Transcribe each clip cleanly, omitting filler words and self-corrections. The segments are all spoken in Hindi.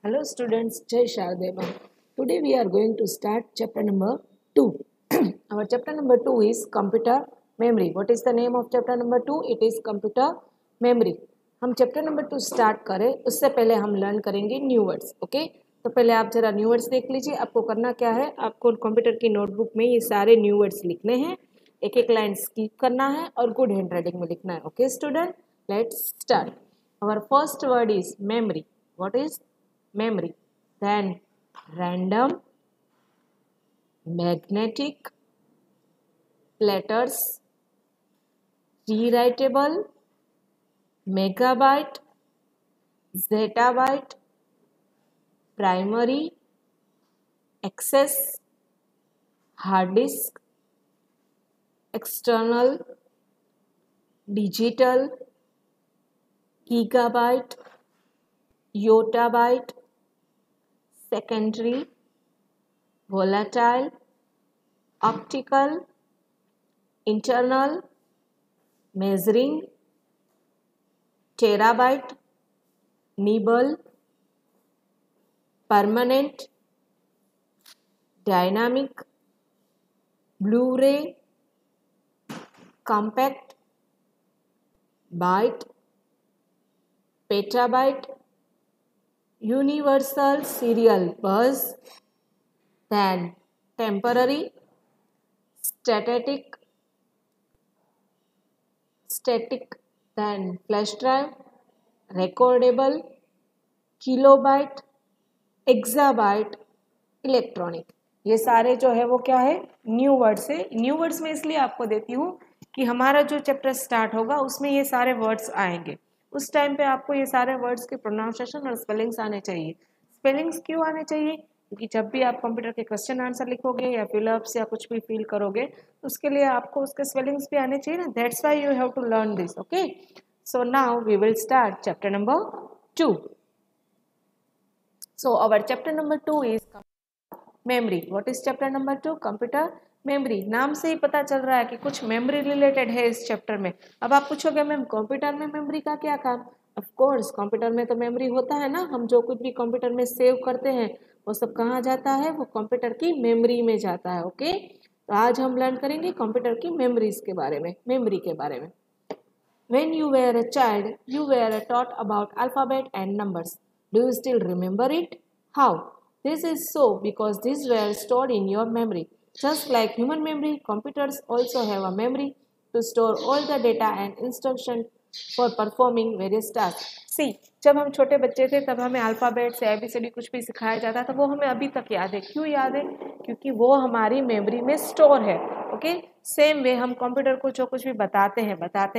Hello students, Jai Shardeva. Today we are going to start chapter number 2. Our chapter number 2 is computer memory. What is the name of chapter number 2? It is computer memory. हम chapter number 2 start करें उससे पहले हम learn करेंगे new words. Okay? तो पहले आप जरा new words देख लीजिए. आपको करना क्या है, आपको कंप्यूटर की नोटबुक में ये सारे new words लिखने हैं, एक एक लाइन स्किप करना है और गुड हैंड राइटिंग में लिखना है. Okay student, let's start. Our first word is memory. What is memory? Then random, magnetic, platters, rewritable, megabyte, zettabyte, primary, access, hard disk, external, digital, gigabyte, yottabyte, secondary, volatile, optical, internal, measuring, terabyte, nibble, permanent, dynamic, Blu-ray, compact, byte, petabyte, universal serial bus, then temporary, static, then flash drive, recordable, kilobyte, exabyte, electronic. ये सारे जो है वो क्या है, न्यू वर्ड्स है. न्यू वर्ड्स में इसलिए आपको देती हूँ कि हमारा जो चैप्टर स्टार्ट होगा उसमें ये सारे वर्ड्स आएंगे. उस टाइम पे आपको ये सारे वर्ड्स के प्रोनाउंसिएशन और स्पेलिंग्स आने चाहिए. स्पेलिंग्स क्यों आने चाहिए? क्योंकि जब भी आप कंप्यूटर के क्वेश्चन आंसर लिखोगे या फिलअप्स या कुछ भी फिल करोगे तो उसके लिए आपको उसके स्पेलिंग्स भी आने चाहिए ना. That's why you have to learn this. Okay, so now we will start chapter number 2. So our chapter number 2 is memory. What is chapter number 2? Computer memory. नाम से ही पता चल रहा है कि कुछ मेमोरी रिलेटेड है इस चैप्टर में. अब आप पूछोगे मैम कंप्यूटर में मेमोरी का क्या काम? ऑफ कोर्स कंप्यूटर में तो मेमोरी होता है ना. हम जो कुछ भी कंप्यूटर में सेव करते हैं वो सब कहाँ जाता है? वो कंप्यूटर की मेमोरी में जाता है. ओके, तो आज हम लर्न करेंगे कंप्यूटर की मेमोरीज के बारे में, मेमोरी के बारे में. When you were a child, you were taught about alphabet and numbers. Do you still remember it? How? This is so because these were stored in your memory. Just like human memory, computers also have a memory to store all the data and instruction for performing various tasks. See, जब हम छोटे बच्चे थे तब हमें अल्फ़ाबेट से ABCD कुछ भी सिखाया जाता था, वो हमें अभी तक याद है. क्यों याद है? क्योंकि वो हमारी मेमोरी में स्टोर है. ओके, सेम वे हम कंप्यूटर को जो कुछ भी बताते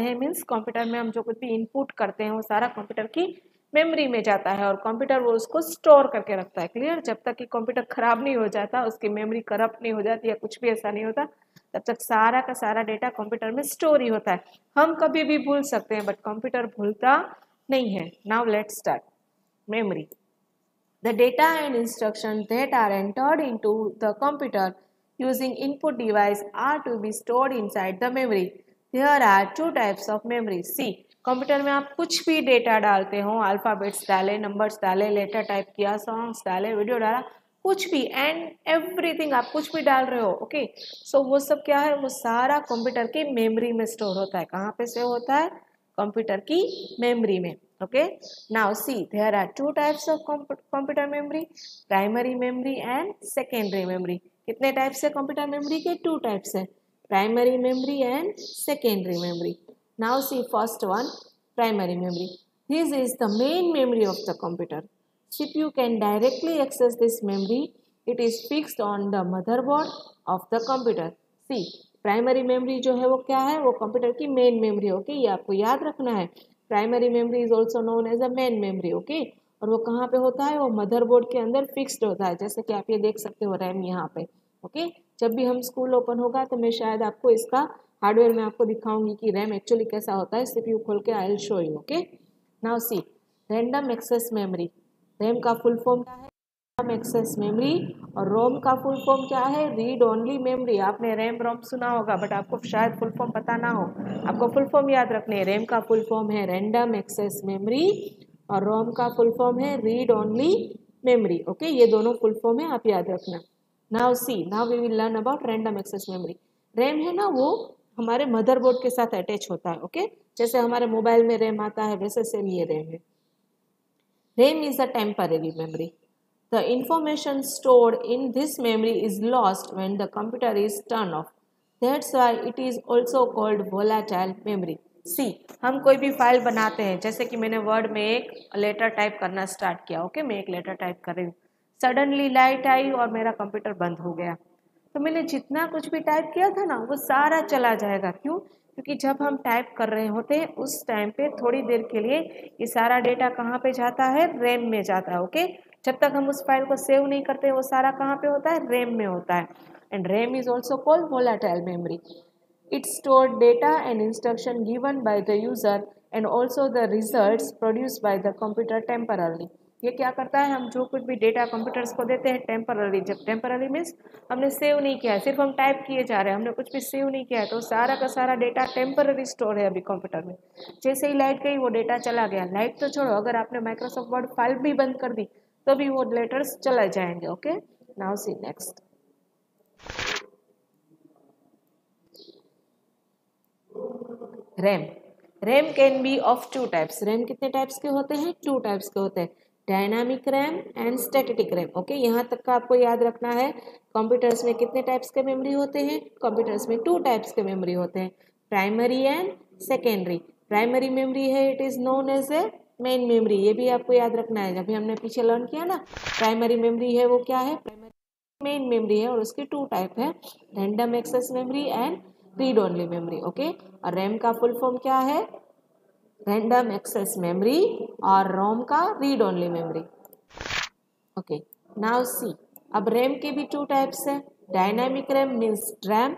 हैं मीन्स कंप्यूटर में हम जो कुछ भी इनपुट करते हैं वो सारा कंप्यूटर की मेमोरी में जाता है और कंप्यूटर वो उसको स्टोर करके रखता है. क्लियर? जब तक कि कंप्यूटर खराब नहीं हो जाता, उसकी मेमोरी करप्ट नहीं हो जाती या कुछ भी ऐसा नहीं होता, तब तक सारा का सारा डेटा कंप्यूटर में स्टोर ही होता है. हम कभी भी भूल सकते हैं बट कंप्यूटर भूलता नहीं है. Now let's start. Memory. The data and instructions that are entered into the computer using input device are to be stored inside the memory. There are two types of memory. See, computer में आप कुछ भी डेटा डालते हो, अल्फ़ाबेट्स डाले, नंबर्स डाले, लेटर टाइप किया, सॉन्ग्स डाले, वीडियो डाला, कुछ भी एंड एवरीथिंग आप कुछ भी डाल रहे हो. ओके, सो वो सब क्या है? वो सारा कंप्यूटर की मेमोरी में स्टोर होता है. कहाँ पे सेव होता है? कंप्यूटर की मेमोरी में. Okay, now see there are two types of computer memory, primary memory and secondary memory. कितने टाइप्स है कंप्यूटर मेमोरी के? 2 टाइप्स है, primary memory and secondary memory. Now see first one, primary memory. This is the main memory of the computer. CPU can directly access this memory. It is fixed on the motherboard of the computer. See, primary memory जो है वो क्या है? वो कंप्यूटर की मेन मेमोरी. ओके, ये आपको याद रखना है. Primary memory is also known as a main memory. Okay, और वो कहाँ पे होता है? वो मदरबोर्ड के अंदर फिक्स्ड होता है. जैसे कि आप ये देख सकते हो रैम यहाँ पे. ओके, जब भी हम स्कूल ओपन होगा तो मैं शायद आपको इसका हार्डवेयर में आपको दिखाऊंगी कि रैम एक्चुअली कैसा होता है. सीपीयू खोल के I will show you. Okay, now see random access memory. RAM का फुल फॉर्म क्या है? Random access memory. और रोम का फुल फॉर्म क्या है? Read only memory. आपने रैम रोम सुना होगा बट आपको शायद फुल फॉर्म पता ना हो. आपको फुल फॉर्म याद रखने है. रैम का फुल फॉर्म है रैंडम एक्सेस मेमोरी और रोम का फुल फॉर्म है रीड ओनली मेमोरी। ओके, ये दोनों फुल फॉर्म है, आप याद रखना। Now see, now we will learn about random access memory. RAM है ना, वो हमारे मदरबोर्ड के साथ अटैच होता है। ओके, जैसे हमारे मोबाइल में रैम आता है वैसे सेम ये रैम है। RAM is a temporary memory. The information stored in this memory is lost when the computer is turned off. That's why it is also called volatile memory. See, हम कोई भी फाइल बनाते हैं, जैसे कि मैंने वर्ड में एक लेटर टाइप करना स्टार्ट किया। ओके, मैं एक लेटर टाइप कर रही हूँ, सडनली लाइट आई और मेरा कंप्यूटर बंद हो गया। तो मैंने जितना कुछ भी टाइप किया था ना, वो सारा चला जाएगा। क्यों? क्योंकि जब हम टाइप कर रहे होते हैं उस टाइम पे थोड़ी देर के लिए ये सारा डेटा कहाँ पे जाता है? रैम में जाता है। ओके, जब तक हम उस फाइल को सेव नहीं करते वो सारा कहाँ पे होता है? रैम में होता है। And RAM is also called volatile memory. It stored data and instruction given by the user and also the results produced by the computer temporarily. ये क्या करता है? हम जो कुछ भी डेटा कंप्यूटर्स को देते हैं टेम्पररी, जब टेम्पररी मीन्स हमने सेव नहीं किया है, सिर्फ हम टाइप किए जा रहे हैं, हमने कुछ भी सेव नहीं किया है, तो सारा का सारा डेटा टेम्पररी स्टोर है अभी कंप्यूटर में। जैसे ही लाइट गई वो डेटा चला गया। लाइट तो छोड़ो, अगर आपने माइक्रोसॉफ्ट वर्ड फाइल भी बंद कर दी तो भी वो लेटर्स चले जाएंगे। Okay, now C next. RAM. RAM can be of two types. RAM कितने टाइप्स के होते हैं? टू टाइप्स के होते हैं, dynamic RAM and static RAM. Okay, यहाँ तक का आपको याद रखना है। कंप्यूटर्स में कितने टाइप्स के मेमोरी होते हैं? कंप्यूटर्स में टू टाइप्स के मेमोरी होते हैं, primary and secondary. Primary memory है, it is known as a main memory. ये भी आपको याद रखना है, जब हमने पीछे लर्न किया ना, प्राइमरी मेमोरी है वो क्या है? प्राइमरी मेन मेमोरी है, और उसकी टू टाइप है, random access memory and read only memory. Okay, और रैम का फुल फॉर्म क्या है? रैंडम एक्सेस मेमोरी, और रोम का read only memory. Okay, now see, अब रैम के भी टू टाइप्स है, dynamic RAM means DRAM,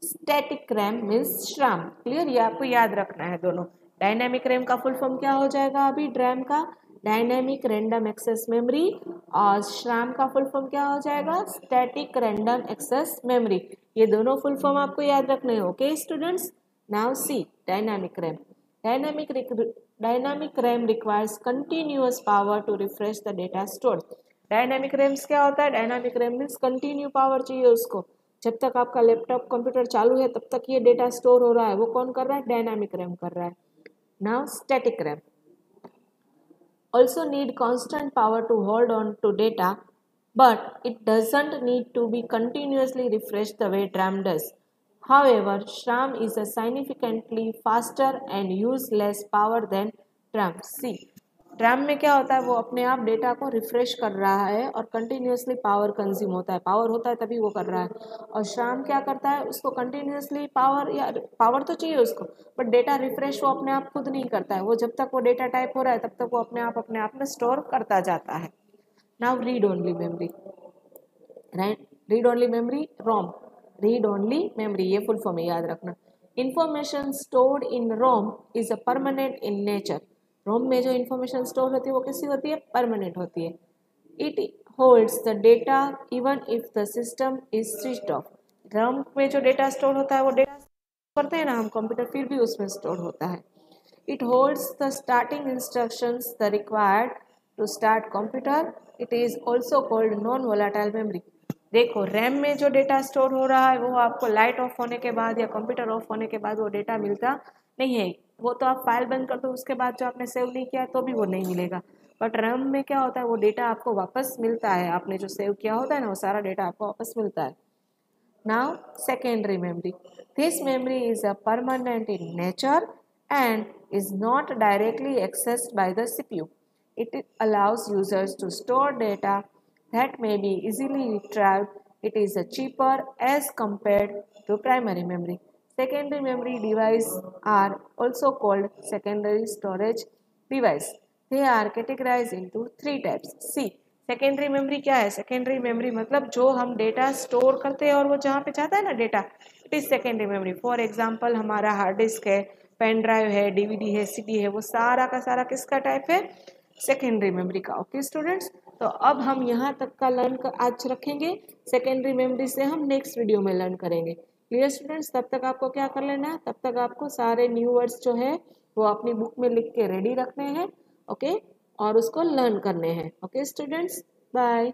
static RAM means SRAM. Clear? ये आपको याद रखना है दोनों। डायनामिक रैम का फुल फॉर्म क्या हो जाएगा अभी? ड्रैम का डायनामिक रैंडम एक्सेस मेमोरी, और श्राम का फुल फॉर्म क्या हो जाएगा? Static random access memory. ये दोनों फुल फॉर्म आपको याद रखने हैं। Okay students, now see dynamic RAM. Dynamic RAM requires continuous power to refresh the data stored. Dynamic RAMs क्या होता है? Dynamic RAM means continue power चाहिए उसको। जब तक आपका लैपटॉप कंप्यूटर चालू है तब तक ये डेटा स्टोर हो रहा है। वो कौन कर रहा है? डायनामिक रैम कर रहा है। Now static RAM also need constant power to hold on to data, but it doesn't need to be continuously refreshed the way DRAM does. However, SRAM is a significantly faster and use less power than DRAM. See, DRAM में क्या होता है? वो अपने आप डेटा को रिफ्रेश कर रहा है और कंटिन्यूसली पावर कंज्यूम होता है, पावर होता है तभी वो कर रहा है। और SRAM क्या करता है? उसको कंटिन्यूसली पावर, या पावर तो चाहिए उसको, बट डेटा रिफ्रेश वो अपने आप खुद नहीं करता है। वो जब तक वो डेटा टाइप हो रहा है तब तक वो अपने आप में स्टोर करता जाता है। Now read only memory. Read only memory, ROM. Read only memory, ये फुल फॉर्म याद रखना। Information stored in ROM is a permanent in nature. ROM में जो इन्फॉर्मेशन स्टोर होती है वो कैसी होती है? परमानेंट होती है। It holds the data even if the system is switched off. ROM में जो डेटा स्टोर होता है वो डेटा करते हैं ना हम कंप्यूटर, फिर भी उसमें स्टोर होता है। It holds the starting instructions the required to start computer. It is also called non volatile memory. देखो, रैम में जो डेटा स्टोर हो रहा है वो आपको लाइट ऑफ होने के बाद या कंप्यूटर ऑफ होने के बाद वो डेटा मिलता नहीं है। वो तो आप फाइल बंद कर दो उसके बाद जो आपने सेव नहीं किया तो भी वो नहीं मिलेगा। बट रैम में क्या होता है? वो डेटा आपको वापस मिलता है, आपने जो सेव किया होता है ना वो सारा डेटा आपको वापस मिलता है। Now, secondary memory. This memory is a permanent in nature and is not directly accessed by the CPU. It allows users to store data that may be easily retrieved. It is cheaper as compared to primary memory. Secondary memory devices are also called secondary storage device. They are categorized into three types. See, secondary memory क्या है? सेकेंडरी मेमोरी मतलब जो हम डेटा स्टोर करते हैं और वो जहाँ पे जाता है ना data, it is secondary memory. For example हमारा हार्ड डिस्क है, पेन ड्राइव है, डीवीडी है, सीडी है, वो सारा का सारा किसका टाइप है? सेकेंडरी मेमोरी का। ओके स्टूडेंट्स, तो अब हम यहाँ तक का लर्न आज रखेंगे। सेकेंडरी मेमोरी से हम नेक्स्ट वीडियो में लर्न करेंगे। Clear students? तब तक आपको क्या कर लेना है? तब तक आपको सारे न्यू वर्ड्स जो है वो अपनी बुक में लिख के रेडी रखने हैं। ओके, और उसको लर्न करने हैं। Okay students, bye.